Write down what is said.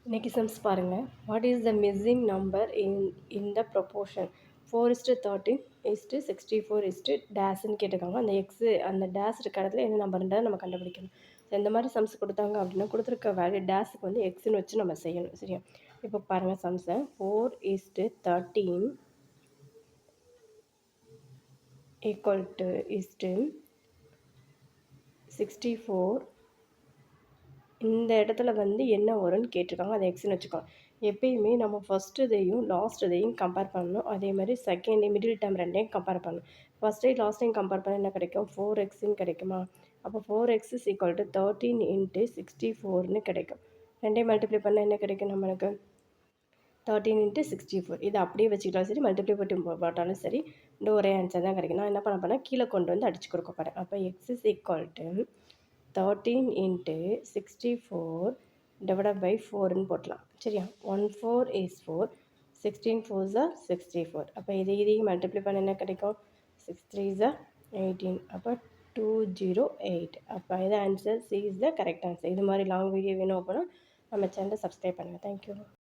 இன்னைக்கு சம்ஸ் பாருங்கள். What is the missing number in the proportion 4:13:64 டேஸ்ன்னு கேட்டிருக்காங்க. அந்த எக்ஸு அந்த டேஸ் இருக்க இடத்துல என்ன நம்பர்ன்றதை நம்ம கண்டுபிடிக்கணும். இந்த மாதிரி சம்ஸ் கொடுத்தாங்க அப்படின்னா கொடுத்துருக்க வேல்யூ டேஸுக்கு வந்து எக்ஸ்ன்னு வச்சு நம்ம செய்யணும். சரியா? இப்போ பாருங்கள் சம்ஸை. 4:13 ஈக்குவல் டு 64. இந்த இடத்துல வந்து என்ன வரும்னு கேட்டிருக்காங்க. அதை எக்ஸ்ன்னு வச்சுக்கோங்க. எப்பயுமே நம்ம ஃபஸ்ட்டு இதையும் லாஸ்ட் இதையும் கம்பேர் பண்ணணும். அதே மாதிரி செகண்ட் மிடில் டேர்ம் ரெண்டையும் கம்பேர் பண்ணணும். ஃபஸ்ட்டையும் லாஸ்ட்டையும் கம்பேர் பண்ணால் என்ன கிடைக்கும்? 4xன்னு கிடைக்குமா? அப்போ 4x = 13 × 64ன்னு கிடைக்கும். ரெண்டையும் மல்டிப்ளை பண்ணால் என்ன கிடைக்கும் நம்மளுக்கு? 13 × 64. இதை அப்படியே வச்சுக்கிட்டாலும் சரி, மல்டிப்ளை போட்டாலும் சரி, இந்த ஒரே ஆன்சர் தான் கிடைக்கும். நான் என்ன பண்ண போறேன்? கீழே கொண்டு வந்து அடிச்சு கொடுக்க போகிறேன். அப்போ x = 13 × 64 / 4ன்னு போட்டலாம். சரியா? 1 4 is 4, 16 4s are 64. அப்போ இதையும் மல்டிப்ளை பண்ண என்ன கிடைக்கும்? 6 3s are 18. அப்போ 208. அப்போ இது answer C is the correct answer. இது மாதிரி லாங் வீடியோ வேணும் அப்படின்னா நம்ம சேனலை சப்ஸ்கிரைப் பண்ணுங்கள். தேங்க்யூ.